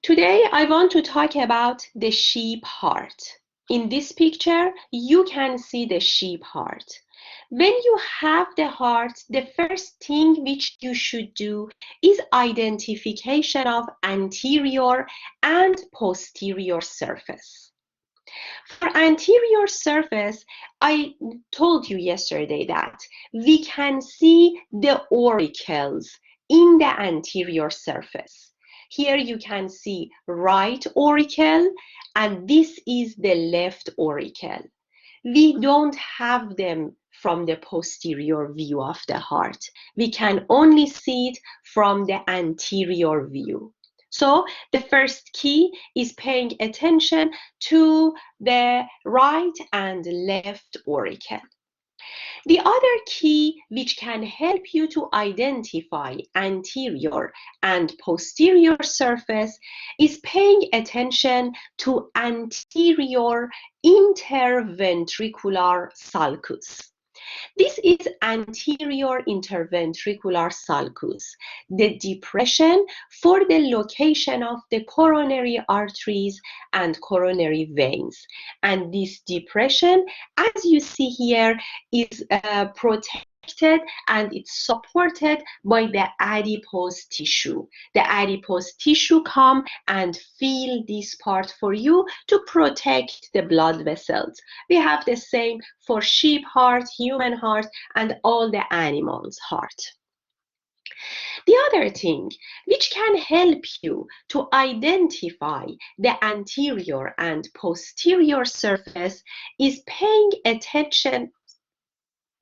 Today, I want to talk about the sheep heart. In this picture, you can see the sheep heart. When you have the heart, the first thing which you should do is identification of anterior and posterior surface. For anterior surface, I told you yesterday that we can see the auricles in the anterior surface. Here you can see right auricle, and this is the left auricle. We don't have them from the posterior view of the heart. We can only see it from the anterior view. So the first key is paying attention to the right and left auricle. The other key which can help you to identify anterior and posterior surface is paying attention to anterior interventricular sulcus. This is anterior interventricular sulcus, the depression for the location of the coronary arteries and coronary veins. And this depression, as you see here, is protected and it's supported by the adipose tissue. The adipose tissue come and fill this part for you to protect the blood vessels. We have the same for sheep heart, human heart, and all the animals' heart. The other thing which can help you to identify the anterior and posterior surface is paying attention.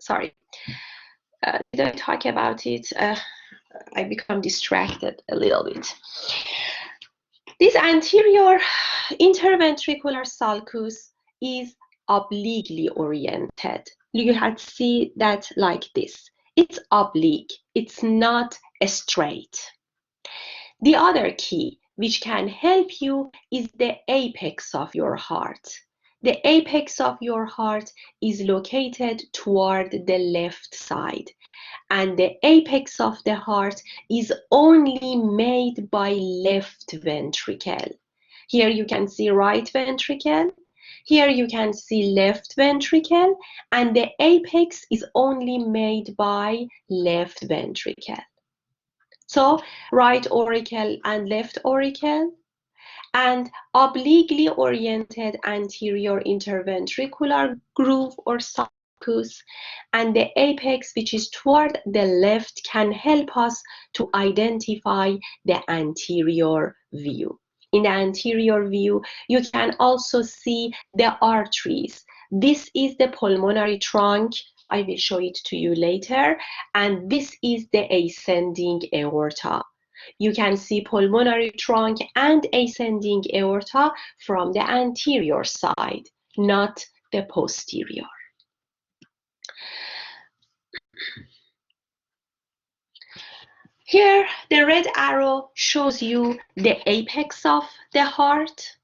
Sorry, did I talk about it? I become distracted a little bit. This anterior interventricular sulcus is obliquely oriented. You can see that like this. It's oblique. It's not straight. The other key which can help you is the apex of your heart. The apex of your heart is located toward the left side, and the apex of the heart is only made by left ventricle. Here you can see right ventricle. Here you can see left ventricle, and the apex is only made by left ventricle. So right auricle and left auricle, and obliquely oriented anterior interventricular groove or sulcus, and the apex which is toward the left can help us to identify the anterior view. In the anterior view, you can also see the arteries. This is the pulmonary trunk. I will show it to you later. And this is the ascending aorta. You can see pulmonary trunk and ascending aorta from the anterior side, not the posterior. Here, the red arrow shows you the apex of the heart.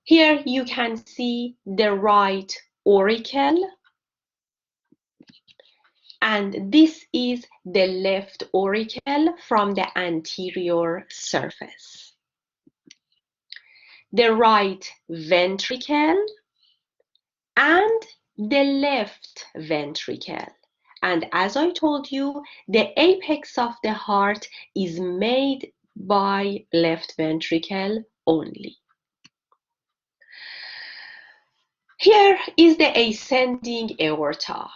Here you can see the right auricle, and this is the left auricle from the anterior surface. The right ventricle and the left ventricle. And as I told you, the apex of the heart is made by left ventricle only. Here is the ascending aorta.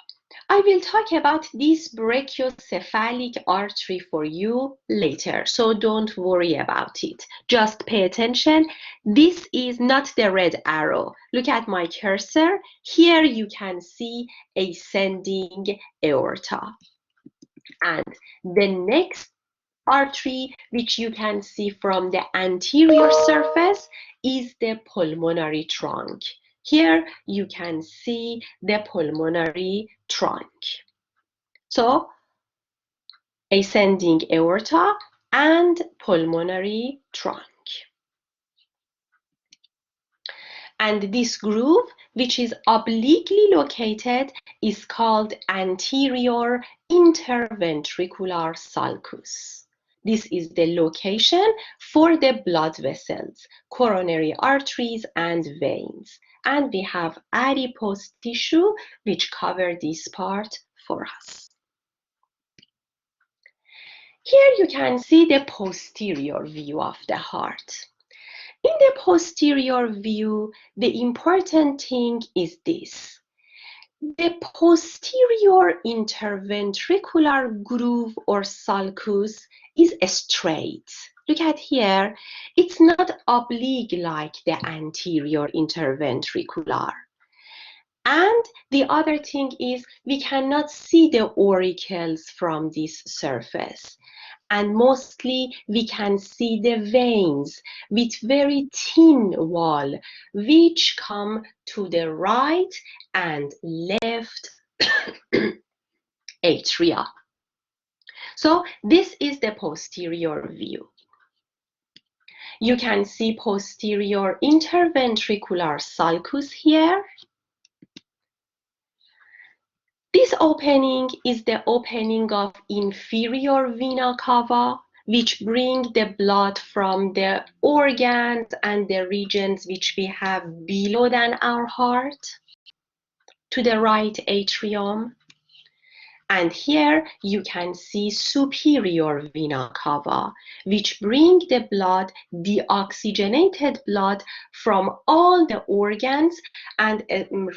I will talk about this brachiocephalic artery for you later, so don't worry about it. Just pay attention. This is not the red arrow. Look at my cursor. Here you can see ascending aorta. And the next artery, which you can see from the anterior surface, is the pulmonary trunk. Here you can see the pulmonary trunk. So, ascending aorta and pulmonary trunk. And this groove, which is obliquely located, is called anterior interventricular sulcus. This is the location for the blood vessels, coronary arteries and veins. And we have adipose tissue which cover this part for us. Here you can see the posterior view of the heart. In the posterior view, the important thing is this. The posterior interventricular groove or sulcus is straight. Look at here, it's not oblique like the anterior interventricular. And the other thing is we cannot see the auricles from this surface. And mostly we can see the veins with very thin wall which come to the right and left atria. So this is the posterior view. You can see posterior interventricular sulcus here. This opening is the opening of inferior vena cava, which bring the blood from the organs and the regions which we have below than our heart to the right atrium. And here you can see superior vena cava, which bring the blood, deoxygenated blood from all the organs and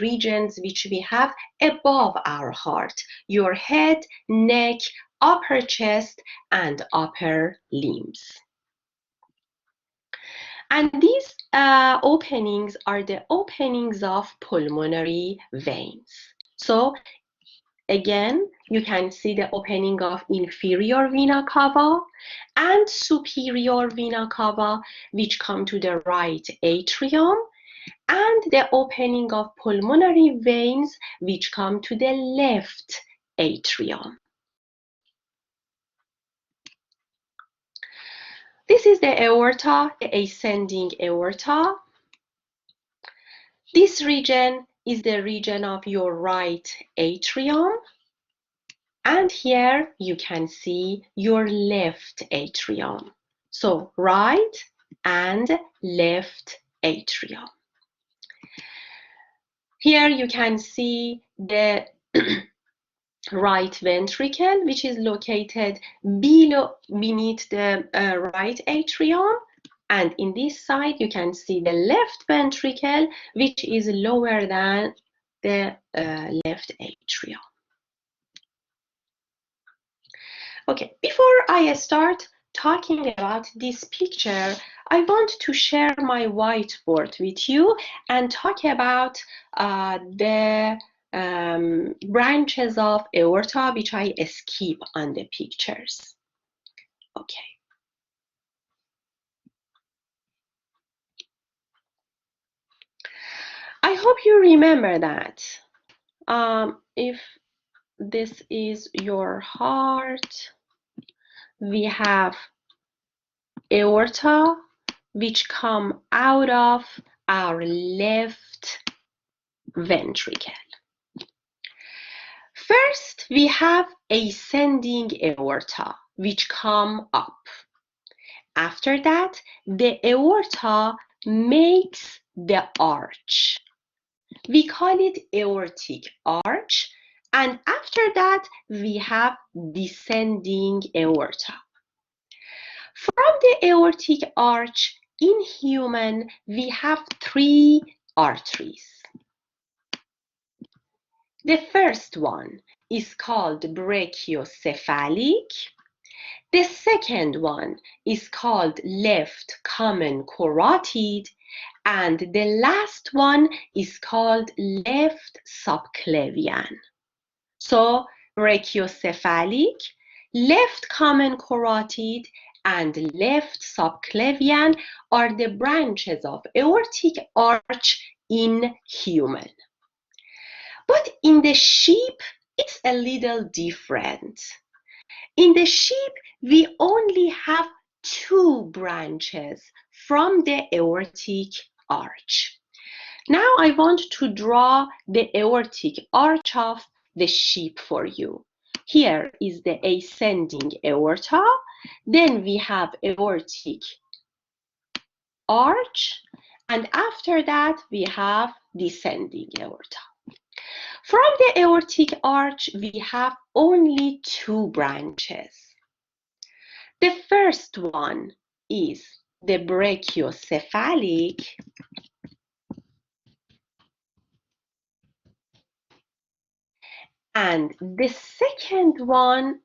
regions which we have above our heart, your head, neck, upper chest, and upper limbs. And these openings are the openings of pulmonary veins. So again, you can see the opening of inferior vena cava and superior vena cava, which come to the right atrium, and the opening of pulmonary veins, which come to the left atrium. This is the aorta, the ascending aorta. This region is the region of your right atrium. And here you can see your left atrium. So right and left atrium. Here you can see the right ventricle, which is located beneath the right atrium. And in this side, you can see the left ventricle, which is lower than the left atrium. Okay, before I start talking about this picture, I want to share my whiteboard with you and talk about the branches of aorta which I skip on the pictures. Okay. I hope you remember that. If this is your heart, we have aorta, which come out of our left ventricle. First, we have ascending aorta, which come up. After that, the aorta makes the arch. We call it aortic arch, and after that, we have descending aorta. From the aortic arch, in human, we have 3 arteries. The first one is called brachiocephalic. The second one is called left common carotid. And the last one is called left subclavian. So brachiocephalic, left common carotid, and left subclavian are the branches of aortic arch in human. But in the sheep, it's a little different. In the sheep, we only have 2 branches from the aortic arch. Now I want to draw the aortic arch of the sheep for you. Here is the ascending aorta, Then we have aortic arch, and after that we have descending aorta. From the aortic arch, we have only two branches. The first one is the brachiocephalic, and the second one,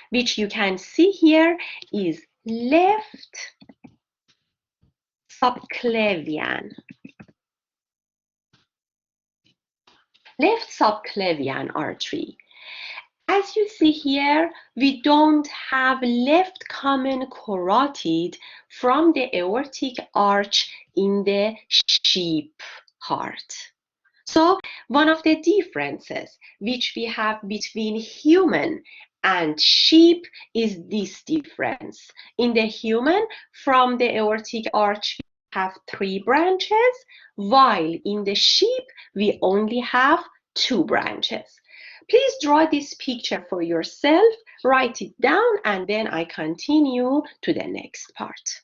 which you can see here, is left subclavian. Left subclavian artery. As you see here, we don't have left common carotid from the aortic arch in the sheep heart. So one of the differences which we have between human and sheep is this difference. In the human, from the aortic arch, we have three branches, while in the sheep, we only have two branches. Please draw this picture for yourself, write it down, and then I continue to the next part.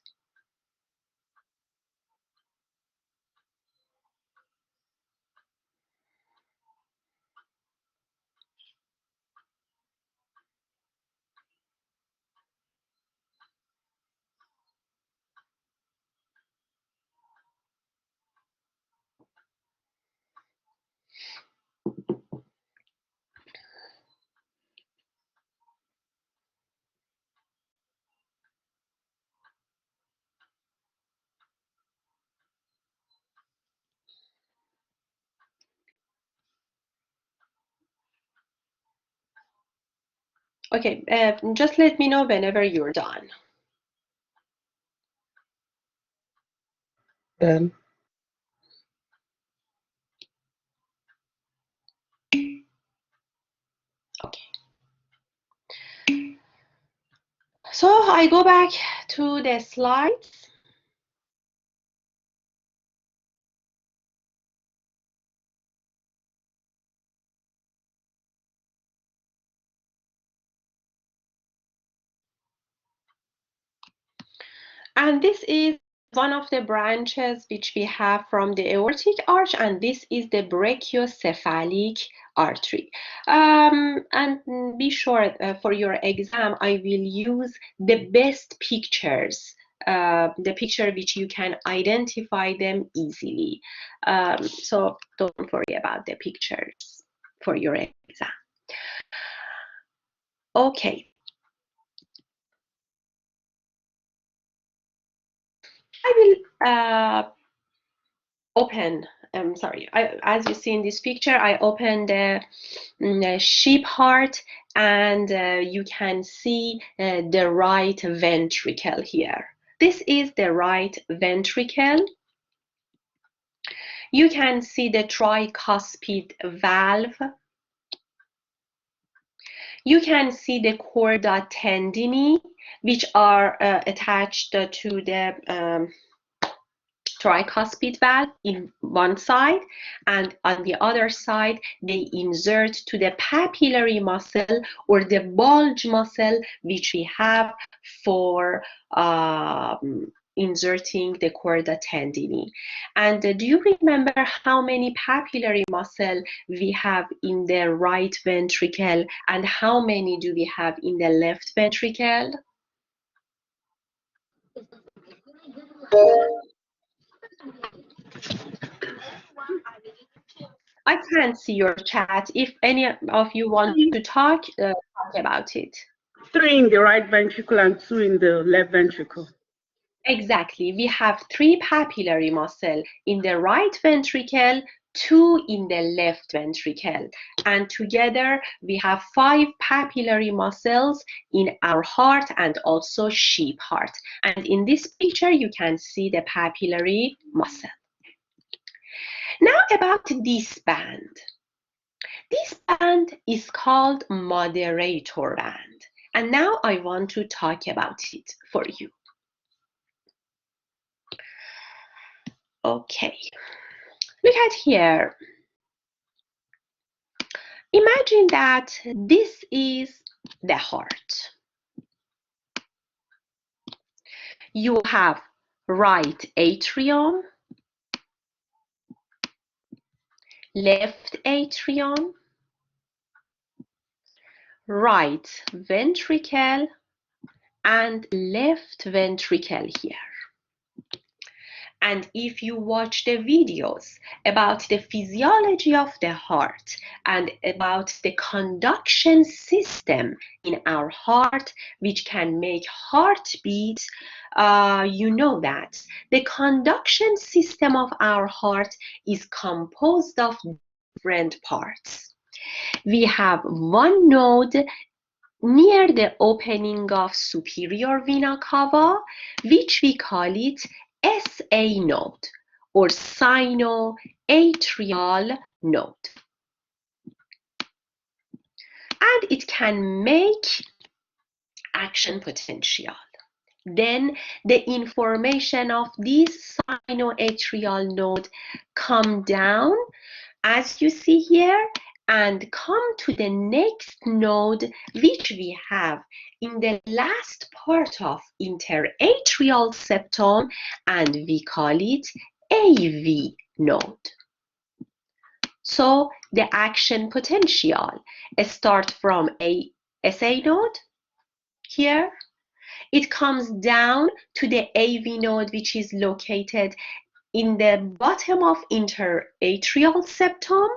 Okay, just let me know whenever you're done. Done. Okay. So I go back to the slides. And this is one of the branches which we have from the aortic arch, and this is the brachiocephalic artery. And be sure for your exam, I will use the best pictures, the picture which you can identify them easily. So don't worry about the pictures for your exam. Okay. I will open, as you see in this picture, I opened the sheep heart, and you can see the right ventricle here. This is the right ventricle. You can see the tricuspid valve. You can see the chorda tendini, which are attached to the tricuspid valve in one side, and on the other side they insert to the papillary muscle or the bulge muscle which we have for inserting the chorda tendini. And do you remember how many papillary muscle we have in the right ventricle and how many do we have in the left ventricle? I can't see your chat. If any of you want to talk about it. 3 in the right ventricle and 2 in the left ventricle. Exactly. We have 3 papillary muscle in the right ventricle, 2 in the left ventricle. And together we have 5 papillary muscles in our heart and also sheep heart. And in this picture, you can see the papillary muscle. Now about this band. This band is called moderator band. And now I want to talk about it for you. Okay, look at here. Imagine that this is the heart. you have right atrium, left atrium, right ventricle, and left ventricle here. And if you watch the videos about the physiology of the heart and about the conduction system in our heart, which can make heartbeat, you know that the conduction system of our heart is composed of different parts. We have one node near the opening of superior vena cava, which we call it SA node or sinoatrial node. And it can make action potential. Then the information of this sinoatrial node come down, as you see here, and come to the next node, which we have in the last part of interatrial septum, and we call it AV node. So the action potential starts from a SA node here. It comes down to the AV node, which is located in the bottom of interatrial septum.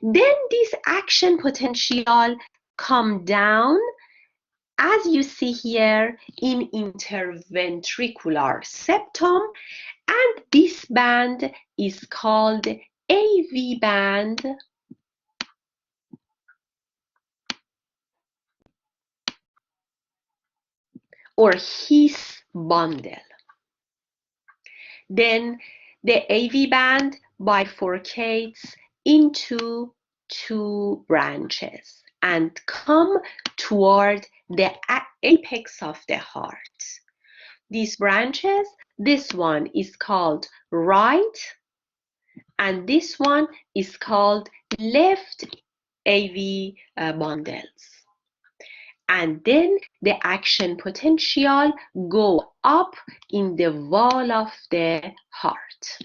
Then this action potential come down, as you see here, in interventricular septum, and this band is called AV band or His bundle. Then the AV band bifurcates into two branches and come toward the apex of the heart. These branches, this one is called right, and this one is called left AV bundles. And then the action potential go up in the wall of the heart.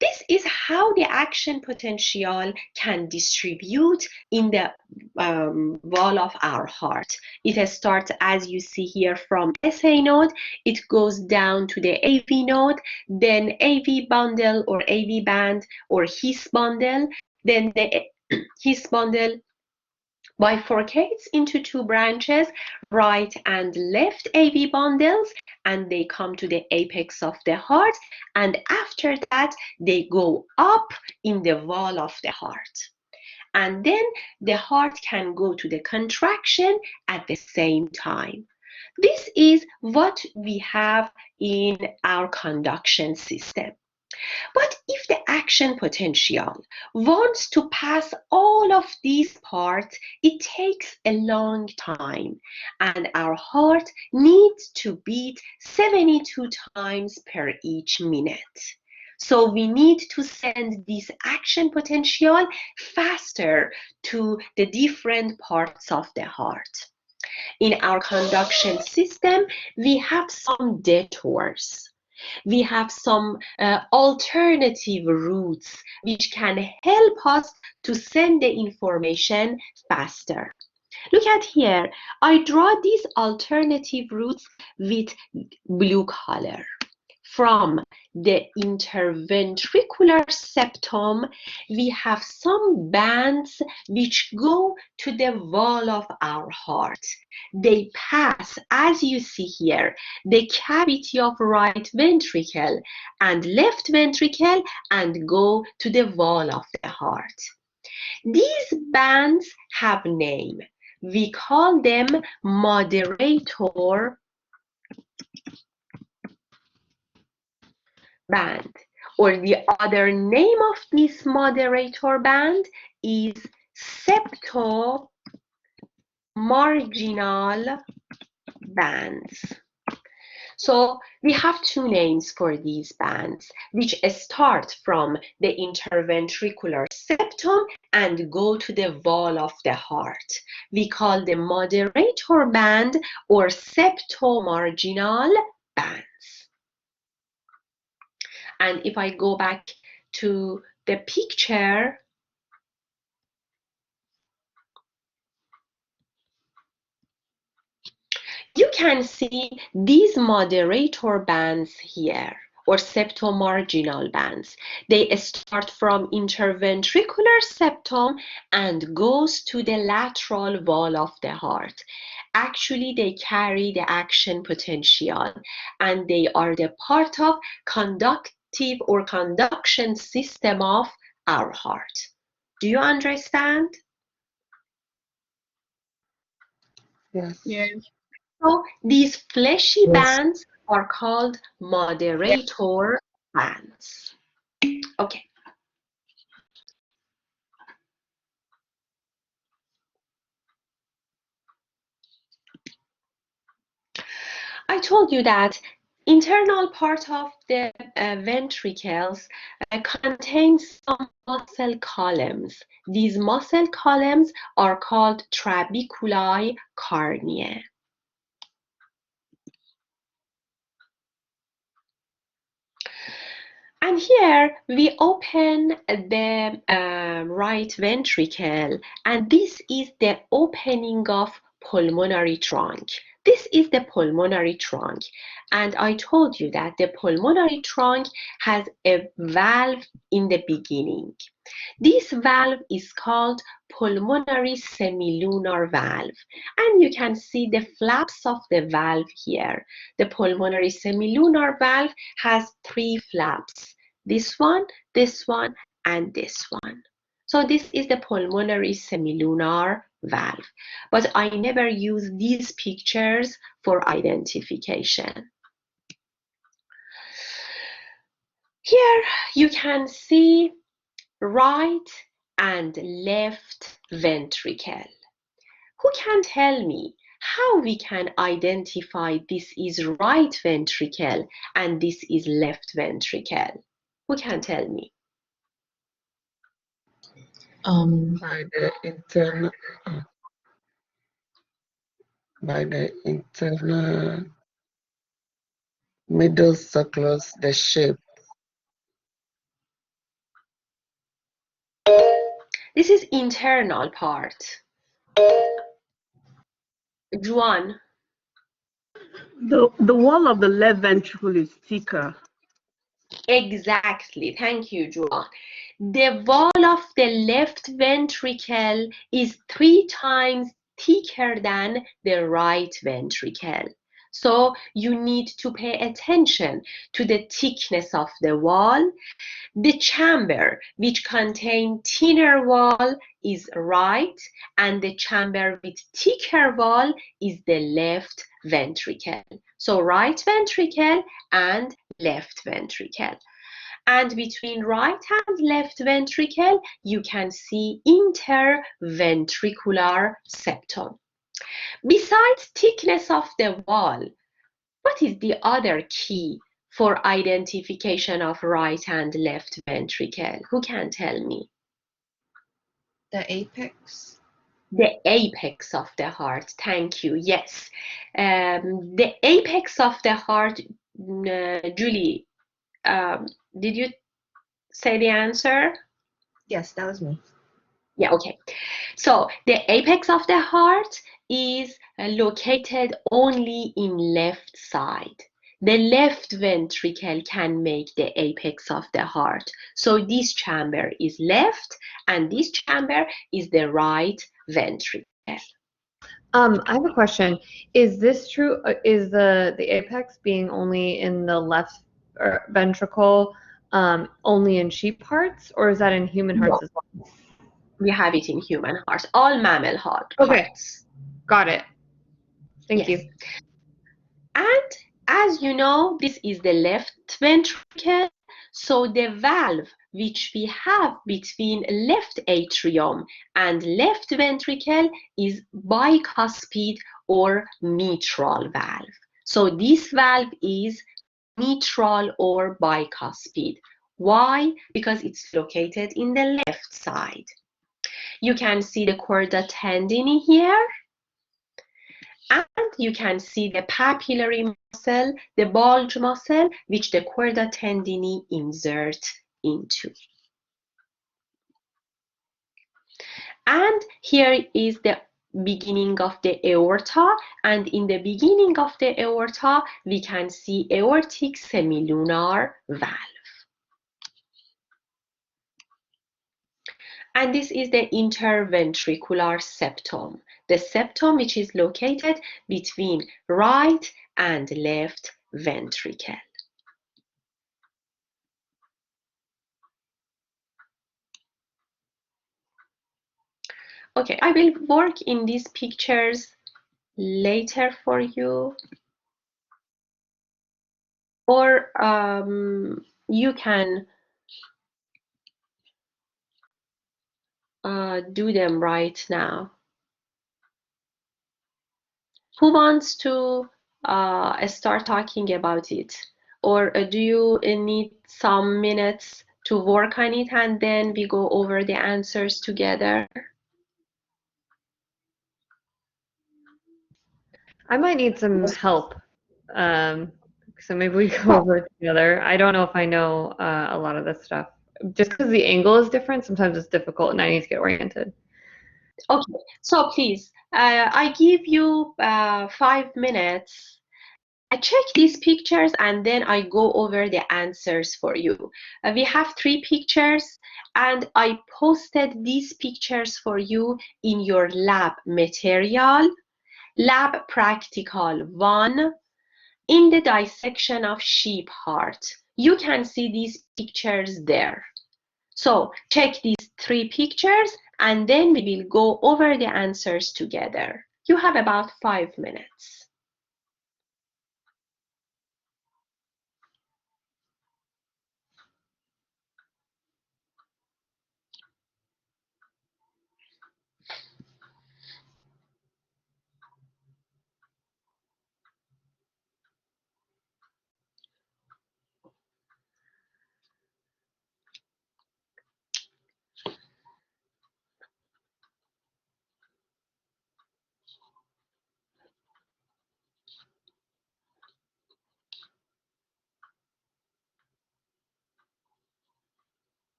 This is how the action potential can distribute in the wall of our heart. It starts, as you see here, from SA node. It goes down to the AV node, then AV bundle or AV band or His bundle. Then the His bundle bifurcates into two branches, right and left AV bundles, and they come to the apex of the heart, and after that they go up in the wall of the heart. And then the heart can go to the contraction at the same time. This is what we have in our conduction system. But if the action potential wants to pass all of these parts, it takes a long time, and our heart needs to beat 72 times per each minute. So we need to send this action potential faster to the different parts of the heart. In our conduction system, we have some detours. We have some alternative routes which can help us to send the information faster. Look at here. I draw these alternative routes with blue color. From the interventricular septum, we have some bands which go to the wall of our heart. They pass, as you see here, the cavity of right ventricle and left ventricle and go to the wall of the heart. These bands have name. We call them moderator band, or the other name of this moderator band is septomarginal bands. So we have two names for these bands, which start from the interventricular septum and go to the wall of the heart. We call them moderator band or septomarginal bands. And if I go back to the picture, you can see these moderator bands here, or septomarginal bands. They start from interventricular septum and goes to the lateral wall of the heart. Actually, they carry the action potential, and they are the part of conductive or conduction system of our heart. Do you understand? Yes. Yes. So these fleshy Yes. bands are called moderator bands. Okay. I told you that internal part of the ventricles contains some muscle columns. These muscle columns are called trabeculi carneae. And here we open the right ventricle, and this is the opening of pulmonary trunk. This is the pulmonary trunk, and I told you that the pulmonary trunk has a valve in the beginning. This valve is called pulmonary semilunar valve, and you can see the flaps of the valve here. The pulmonary semilunar valve has three flaps: this one, and this one. So this is the pulmonary semilunar valve, but I never use these pictures for identification. Here you can see right and left ventricle. Who can tell me how we can identify this is right ventricle and this is left ventricle? Who can tell me? By the internal middle circles, the shape. This is internal part. Juan. The wall of the left ventricle is thicker. Exactly. Thank you, Juan. The wall of the left ventricle is 3 times thicker than the right ventricle. So you need to pay attention to the thickness of the wall. The chamber which contains thinner wall is right, and the chamber with thicker wall is the left ventricle. So right ventricle and left ventricle. And between right and left ventricle, you can see interventricular septum. Besides thickness of the wall, what is the other key for identification of right and left ventricle? Who can tell me? The apex. The apex of the heart. Thank you. Yes. The apex of the heart, Julie, did you say the answer? Yes, that was me. Yeah, okay. So the apex of the heart is located only in left side. The left ventricle can make the apex of the heart. So this chamber is left and this chamber is the right ventricle. I have a question. Is this true? Is the apex being only in the left ventricle only in sheep hearts, or is that in human hearts as well? We have it in human hearts, all mammal hearts. Okay, got it. Thank you. And as you know, this is the left ventricle. So the valve which we have between left atrium and left ventricle is bicuspid or mitral valve. So this valve is mitral or bicuspid. Why? Because it's located in the left side. You can see the chorda tendini here. And you can see the papillary muscle, the bulge muscle, which the chorda tendini insert into. And here is the beginning of the aorta, and in the beginning of the aorta, we can see aortic semilunar valve. And this is the interventricular septum, the septum which is located between right and left ventricle. Okay, I will work in these pictures later for you, or you can do them right now. Who wants to start talking about it? Or do you need some minutes to work on it and then we go over the answers together? I might need some help. So maybe we go over it together. I don't know if I know a lot of this stuff. Just because the angle is different, sometimes it's difficult and I need to get oriented. Okay, so please, I give you 5 minutes. I check these pictures and then I go over the answers for you. We have 3 pictures and I posted these pictures for you in your lab material, lab practical 1, in the dissection of sheep heart. You can see these pictures there. So check these 3 pictures and then we will go over the answers together. You have about 5 minutes.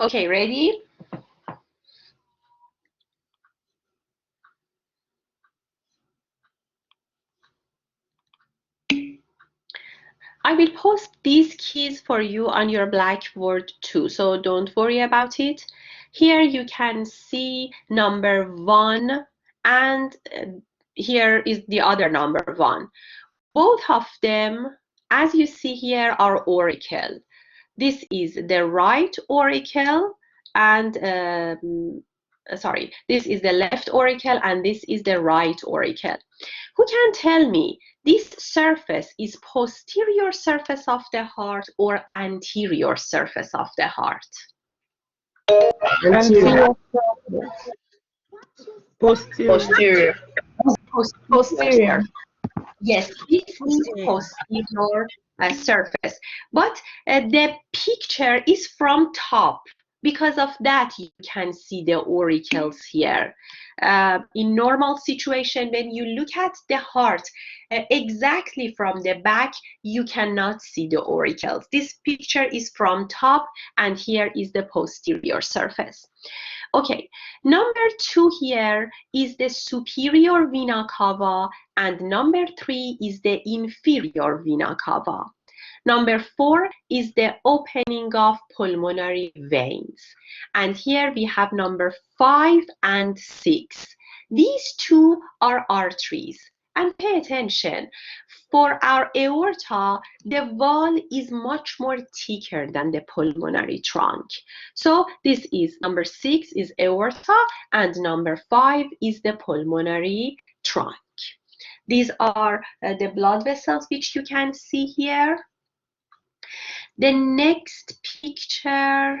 Okay, ready? I will post these keys for you on your Blackboard too, so don't worry about it. Here you can see number 1, and here is the other number 1. Both of them, as you see here, are auricle. This is the right auricle, and this is the left auricle, and this is the right auricle. Who can tell me this surface is posterior surface of the heart or anterior surface of the heart? Anterior. Posterior. Posterior. Yes, this is posterior surface, but the picture is from top. Because of that, you can see the auricles here. In normal situation, when you look at the heart exactly from the back, you cannot see the auricles. This picture is from top, and here is the posterior surface. Okay, number 2 here is the superior vena cava, and number 3 is the inferior vena cava. Number 4 is the opening of pulmonary veins. And here we have number 5 and 6. These 2 are arteries. And pay attention, for our aorta, the wall is much more thicker than the pulmonary trunk. So this is number 6 is aorta, and number 5 is the pulmonary trunk. These are the blood vessels which you can see here. The next picture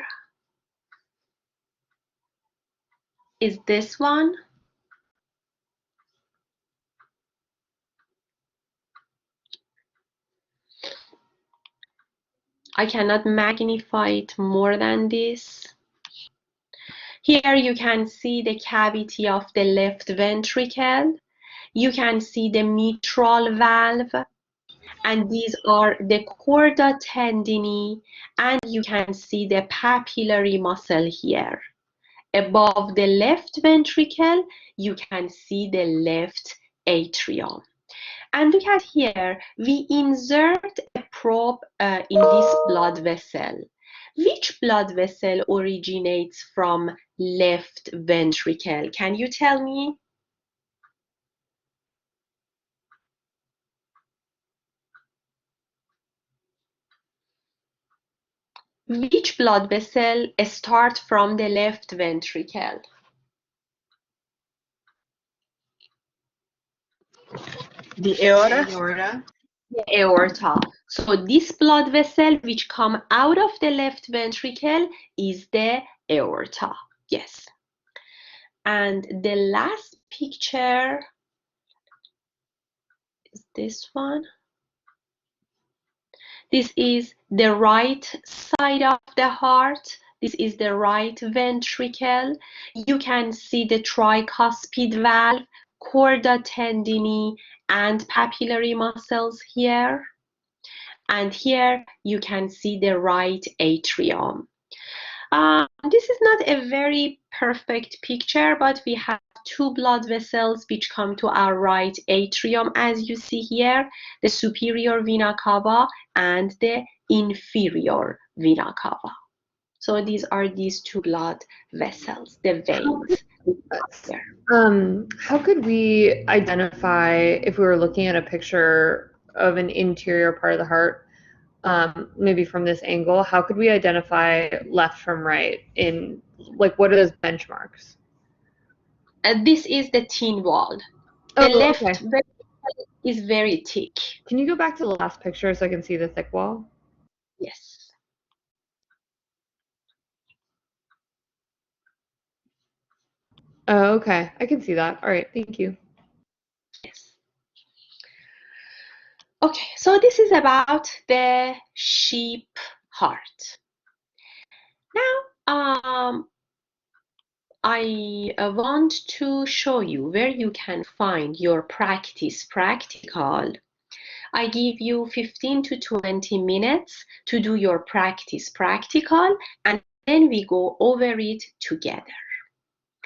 is this one. I cannot magnify it more than this. Here you can see the cavity of the left ventricle. You can see the mitral valve, and these are the chorda tendineae, and you can see the papillary muscle here. Above the left ventricle, you can see the left atrium. And look at here, we insert a probe in this blood vessel. Which blood vessel originates from left ventricle? Can you tell me? Which blood vessel starts from the left ventricle? The aorta. Aorta. The aorta. So this blood vessel which come out of the left ventricle is the aorta. Yes. And the last picture is this one. This is the right side of the heart. This is the right ventricle. You can see the tricuspid valve, chorda tendineae, and papillary muscles here. And here you can see the right atrium. This is not a very perfect picture, but we have 2 blood vessels which come to our right atrium, as you see here, the superior vena cava and the inferior vena cava. So these are these 2 blood vessels, the veins. How could we identify, if we were looking at a picture of an interior part of the heart, maybe from this angle, how could we identify left from right in, like, what are those benchmarks? This is the thin wall. The left okay. ventricle is very thick. Can you go back to the last picture so I can see the thick wall? Yes. Oh, okay. I can see that. All right. Thank you. Yes. Okay, so this is about the sheep heart. Now, I want to show you where you can find your practice practical. I give you 15 to 20 minutes to do your practice practical, and then we go over it together.